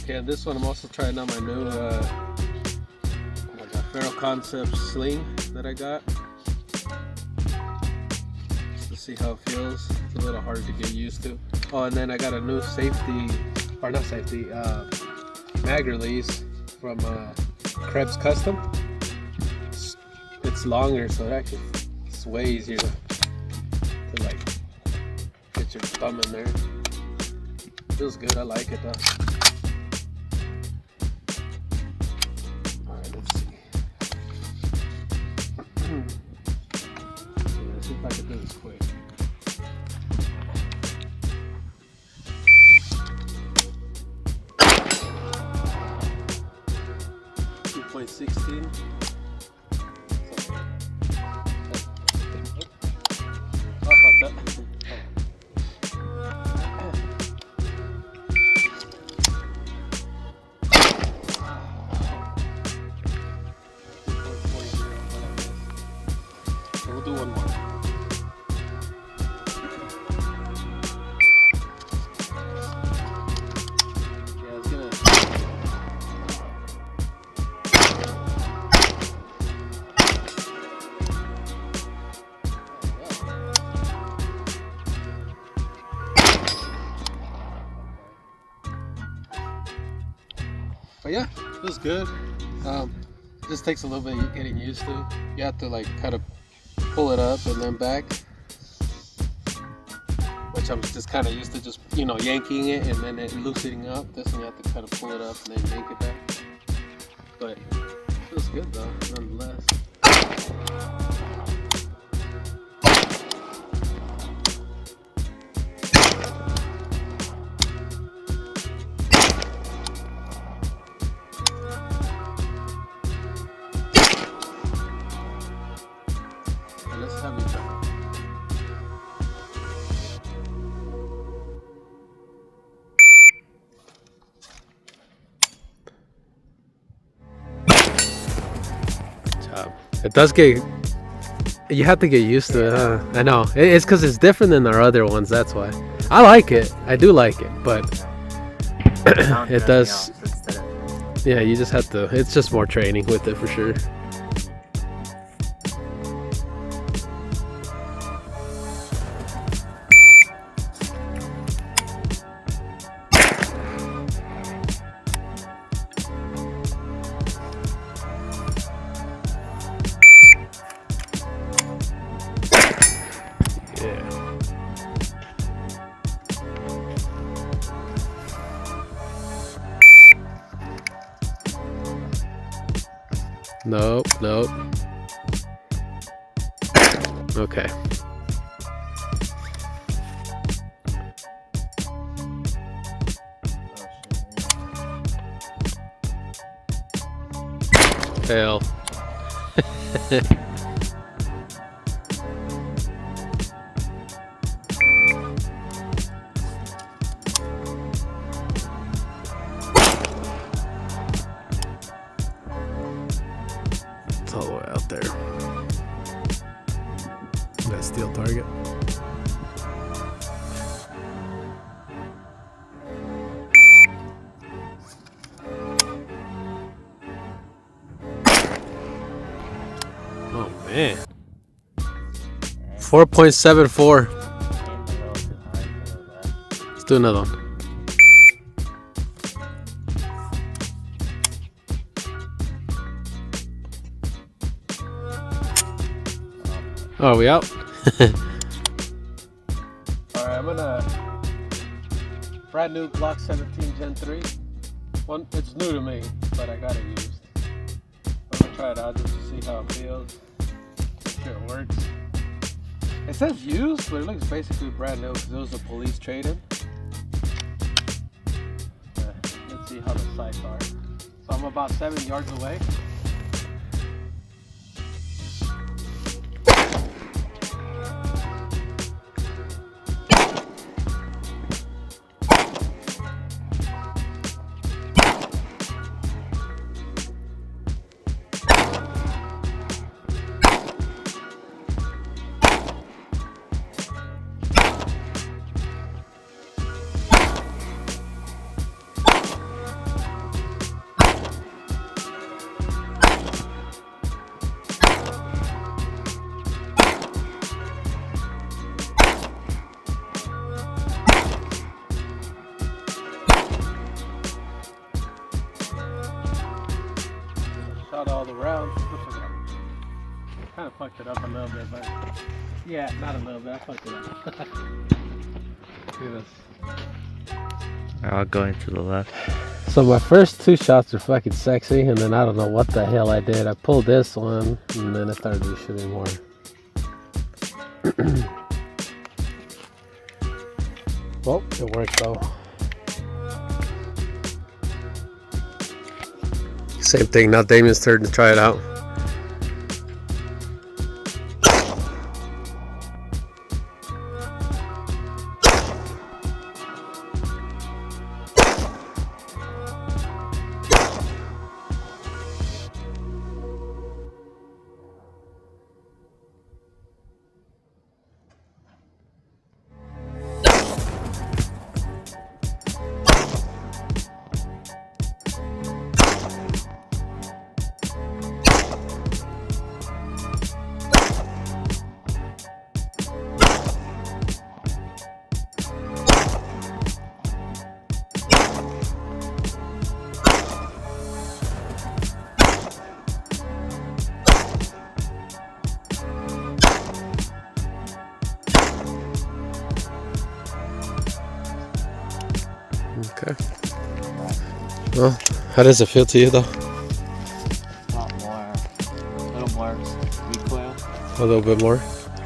Okay, and this one I'm also trying out my new Ferro Concepts Sling that I got. Just to see how it feels. It's a little hard to get used to. Oh, and then I got a new mag release from Krebs Custom. It's longer, so it's way easier to like get your thumb in there. Feels good. I like it though. All right, let's see. Let's see if I can do this quick. .16. We'll do one more. Yeah, it's gonna. But yeah, it was good. It just takes a little bit of getting used to. You have to like kind of pull it up and then back, which I'm just kind of used to, just yanking it and then it loosening up. This one you have to kind of pull it up and then yank it back. But it feels good though, nonetheless. Let's have you try. Good job. It does get. You have to get used to it, huh? I know. It's because it's different than our other ones. That's why. I like it. I do like it, but it does. Yeah, you just have to. It's just more training with it for sure. Nope. Okay. Fail. It's all the way out there. That steel target. Oh man. 4.74. Let's do another one. Oh, are we out? Alright, I'm gonna brand new Glock 17 Gen 3. It's new to me, but I got it used. I'm gonna try it out just to see how it feels. Make sure it works. It says used, but it looks basically brand new because it was a police trade-in. Let's see how the sights are. So I'm about 7 yards away. shot all the rounds. Kind of fucked it up a little bit, but yeah, not a little bit. I fucked it up. Look at this. I'll go into the left. So my first 2 shots are fucking sexy, and then I don't know what the hell I did. I pulled this one, and then I started shooting more. Well, it worked though. Same thing, now Damien's turn to try it out. Okay. Well, how does it feel to you though? A little more recoil. A little bit more? A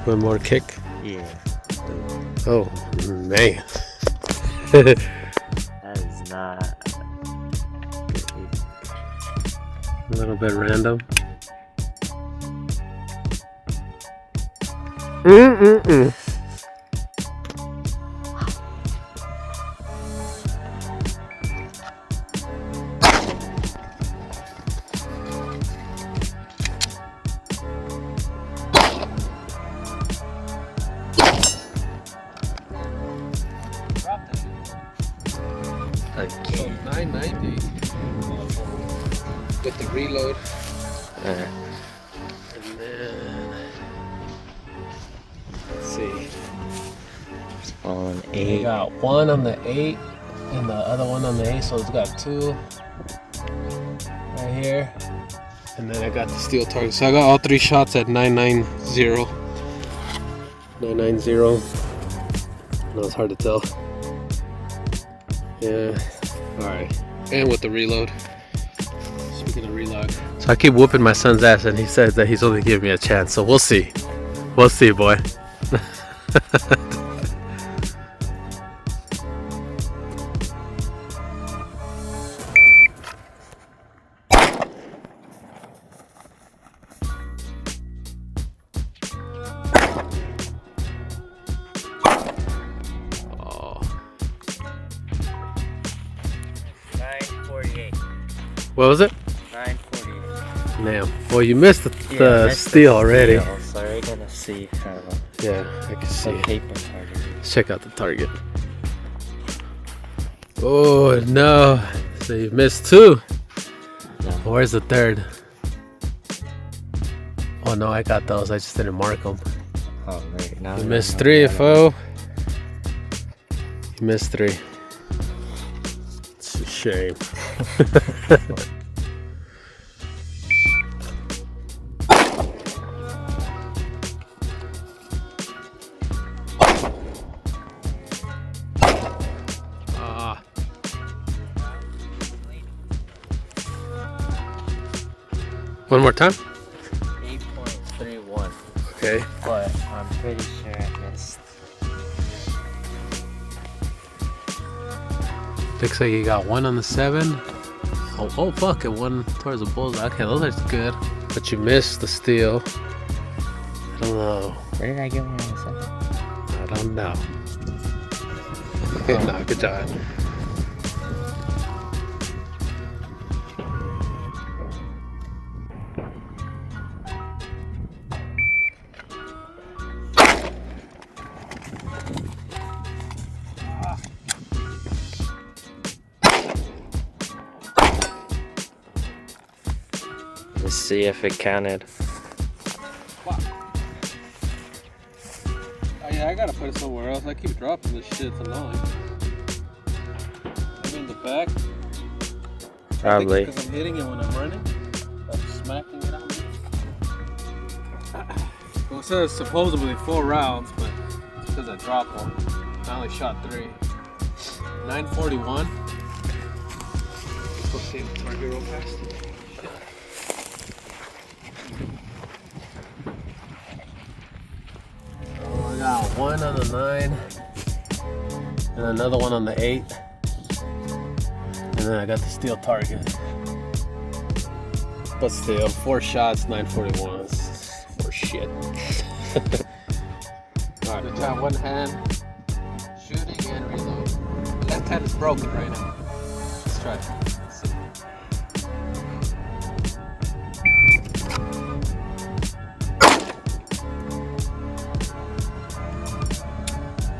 little more kick? Yeah. Oh, man. That is not good. A little bit random. Again. 990 with the reload. And then let's see. On We 8. got 1 on the 8 and the other one on the 8, so it's got 2 right here. And then I got the steel target. So I got all 3 shots at 990. 990. No, it's hard to tell. Yeah. Alright. And with the reload. Speaking of reload. So I keep whooping my son's ass and he says that he's only giving me a chance. So we'll see. We'll see, boy. What was it? 948. Damn. Well, you missed the steel already. So we're gonna see kind of Yeah, I can see it. paper target. Let's check out the target. Oh, no. So you missed 2. No. Where's the 3rd? Oh, no, I got those. I just didn't mark them. Oh, right now. You missed 3, foe. You missed 3. It's a shame. One more time? 8.31. Okay. But I'm pretty sure I missed. Looks like you got 1 on the 7. Oh fuck, and 1 towards the bullseye. Okay, those are good. But you missed the steel. I don't know. Where did I get 1 on the 7? I don't know. No, good job. Let's see if it counted. Wow. Oh yeah, I gotta put it somewhere else. I keep dropping this shit. It's annoying. Maybe in the back. Probably. Because I'm hitting it when I'm running. That's Well, it says supposedly 4 rounds, but it's because I dropped one. I only shot 3. 941. Let's go see the target real fast. Oh, I got one on the 9, and another one on the 8, and then I got the steel target. But still, 4 shots, 941. For shit. Alright, let's try one hand shooting and reload. Left hand is broken right now. Let's try it. Let's see.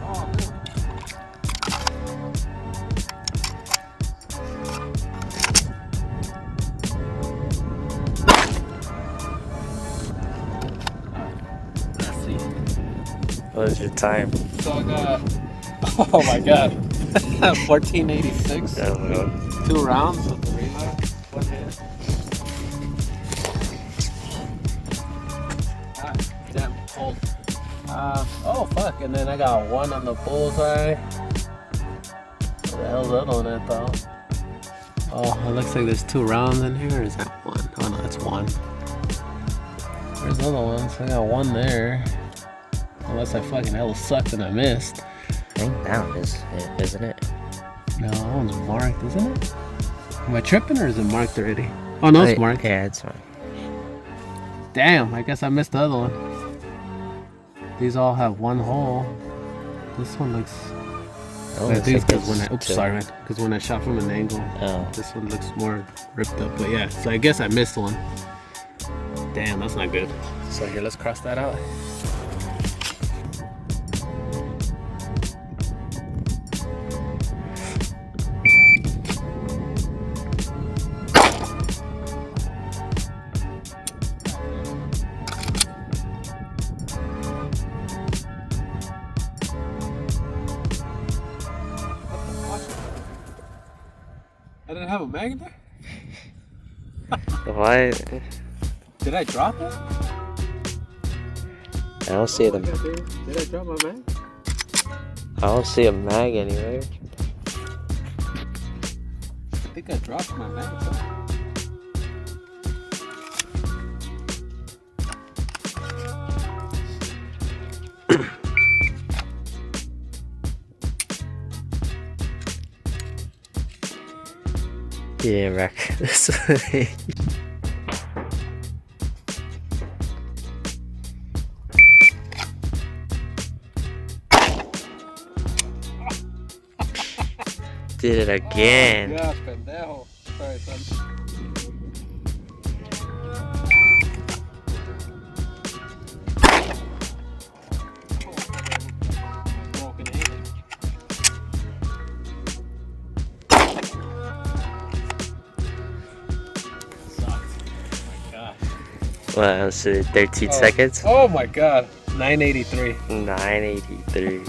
Oh, man. What was your time? So I got, oh my god, 1486. 2 rounds with the reload. One hand. Ah, damn, cold. Oh fuck, and then I got one on the bullseye. What the hell's that on it though? Oh, it looks like there's 2 rounds in here, or is that 1? Oh no, that's 1. There's other ones. I got 1 there. Unless I fucking hella sucked and I missed. I think that one is it, isn't it? No, that one's marked, isn't it? Am I tripping or is it marked already? Oh no, it's marked. Yeah, it's fine. Damn, I guess I missed the other one. These all have 1 hole. This one looks... I think because when I... Oops, sorry man. Because when I shot from an angle, this one looks more ripped up. But yeah, so I guess I missed one. Damn, that's not good. So here, let's cross that out. I didn't have a mag in there? Why? Did I drop it? I don't see them. Did I drop my mag? I don't see a mag anywhere. I think I dropped my mag. Yeah, wreck this. Did it again. Oh, gosh, pendejo. Sorry, son. Broken aim. Sucks. Oh my god. Well, so 13 seconds? Oh my god. 983. 983.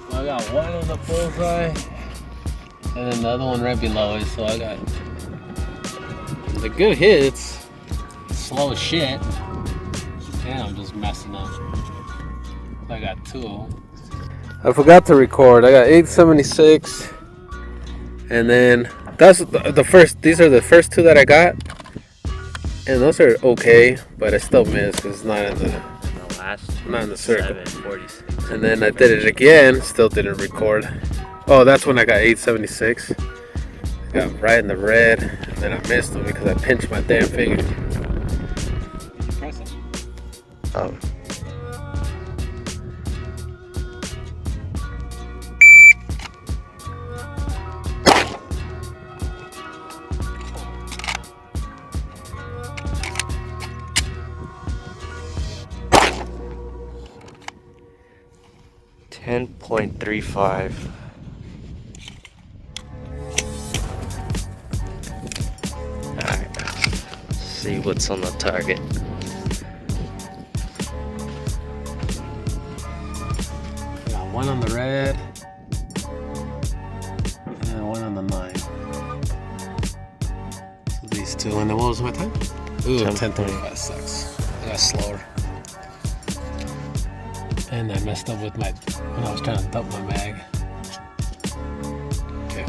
I got 1 on the bullseye, and then the other one right below it. So I got the good hits, slow as shit, and I'm just messing up. I got 2. I forgot to record. I got 876, and then that's the first. These are the first 2 that I got, and those are okay, but I still missed because it's not in the not in the circle. 746. And then I did it again, still didn't record. Oh, that's when I got 876. I got right in the red, and then I missed them because I pinched my damn finger. Did you press it? Oh. .35. Alright, see what's on the target. Got 1 on the red and 1 on the 9. what was my time? Ooh, 10:35. 10:35 sucks. I got slower. And I messed up with my, when I was trying to dump my mag. Okay.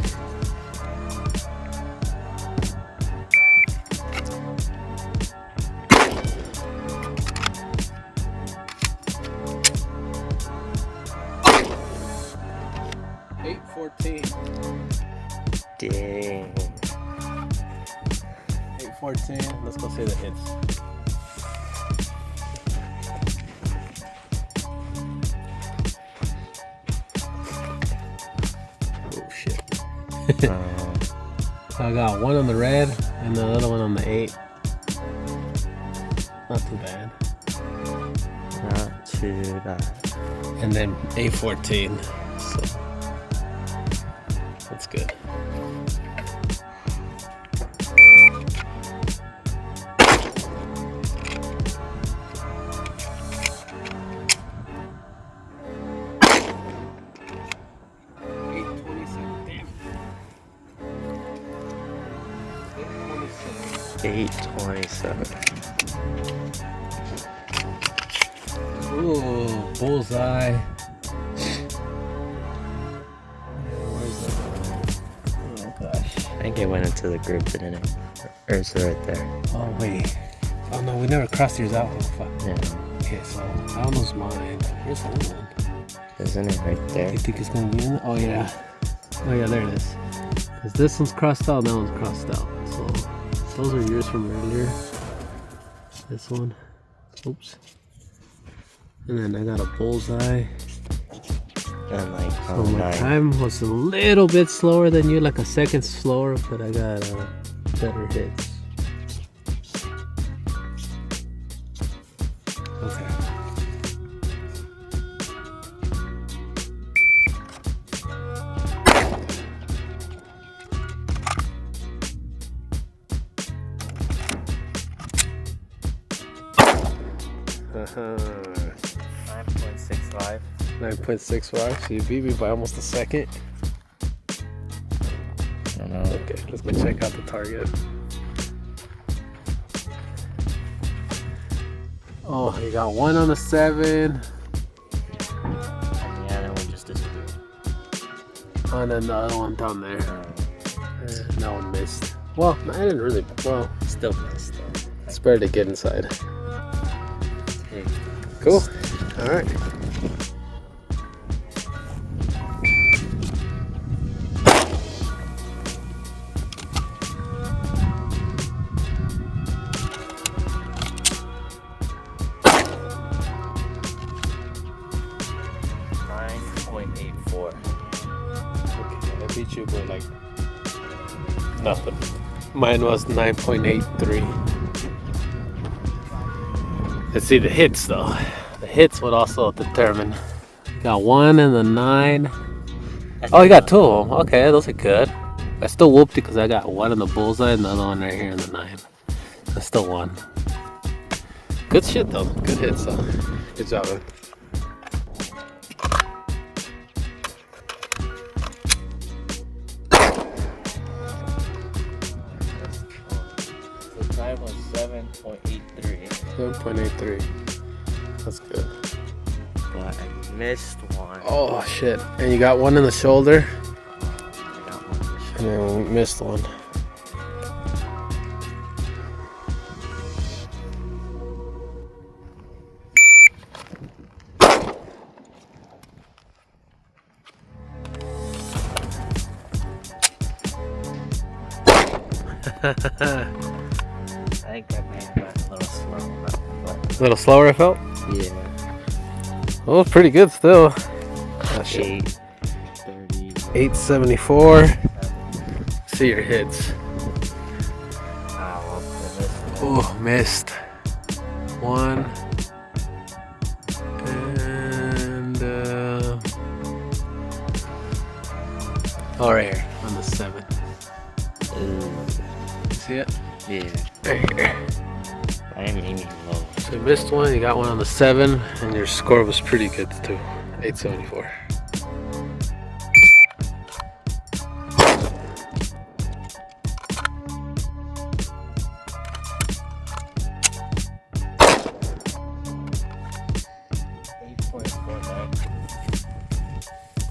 Dang. 814. Let's go see the hits. Oh shit. I got one on the red and the other one on the 8. Not too bad. Not too bad. And then 814. So that's good. $8.27. Ooh, bullseye. Oh gosh. I think it went into the group, didn't it? Or is it right there? Oh wait. Oh no, we never crossed yours out. Oh, fuck. Yeah. Okay, so that one was mine. Here's the other one. Isn't it right there? You think it's gonna be in there? Oh yeah. Oh yeah, there it is. Cause this one's crossed out, and that one's crossed out. So those are yours from earlier. This one. Oops. And then I got a bullseye. And like, So my time was a little bit slower than you, like a second slower, but I got better hits. Okay. Uh-huh. 9.65. 9.65, so you beat me by almost a second. I don't know. Okay, let's go check out the target. Oh, you got one on the 7. And the other one just disappeared. And then the other one down there. And that one missed. Well, I didn't really, well, Still missed though. it's better to get inside. Hey. Cool. All right. Okay, I beat you by like nothing. Mine was 9.83. Let's see the hits though. The hits would also determine. Got one in the 9. Oh, you got 2 of them. Okay, those are good. I still whooped it because I got one in the bullseye and the other one right here in the 9. I still won. Good shit though. Good hits though. Good job, man. The time was 7.83. 7.83. That's good. But I missed one. Oh shit. And you got one in the shoulder. I got one. And then we missed one. I think I may have got a little slow. A little slower, I felt? Yeah. Oh, pretty good still. Oh, shit. 8.30. 874. See your hits. Ah, well, I missed. Oh, missed. One. And, oh, right here on the 7. See it? Yeah. Right here. I am aiming low. So you missed one, you got one on the 7, and your score was pretty good too. 874.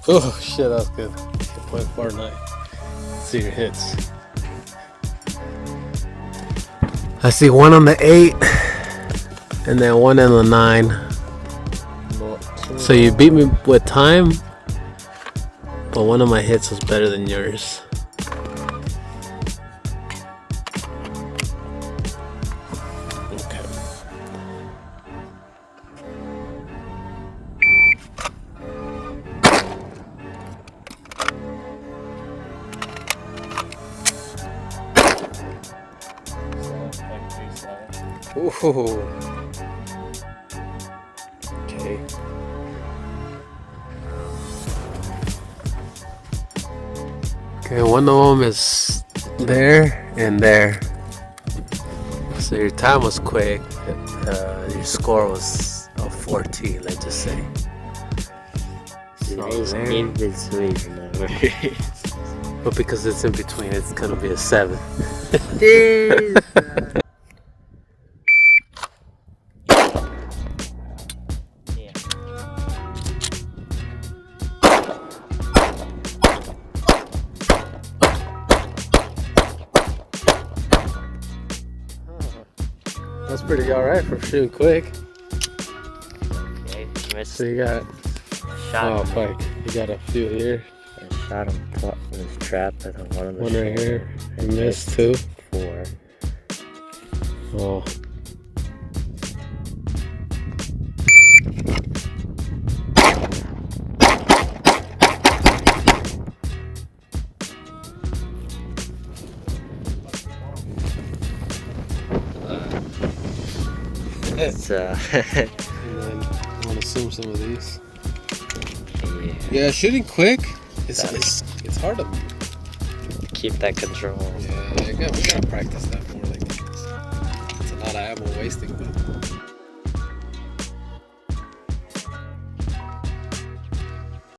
Oh shit, that was good. 2.49. See your hits. I see one on the 8 and then one on the 9. So you beat me with time, but one of my hits was better than yours. Okay. Ooh. Okay. Okay, one of them is there and there. So your time was quick. Your score was a 14, let's just say. So in between, remember? but because it's in between, it's gonna be a 7. That's pretty alright for shooting quick. Okay, missed. So you got, oh fuck, you got a few here. I shot him in his trap and then one on the One shoulder. right here. I You missed 2. 4. Oh. It's And then I want to zoom some of these. Yeah, shooting quick. It's hard to keep that control. Yeah, we gotta practice that more. Like it's a lot of ammo wasting, but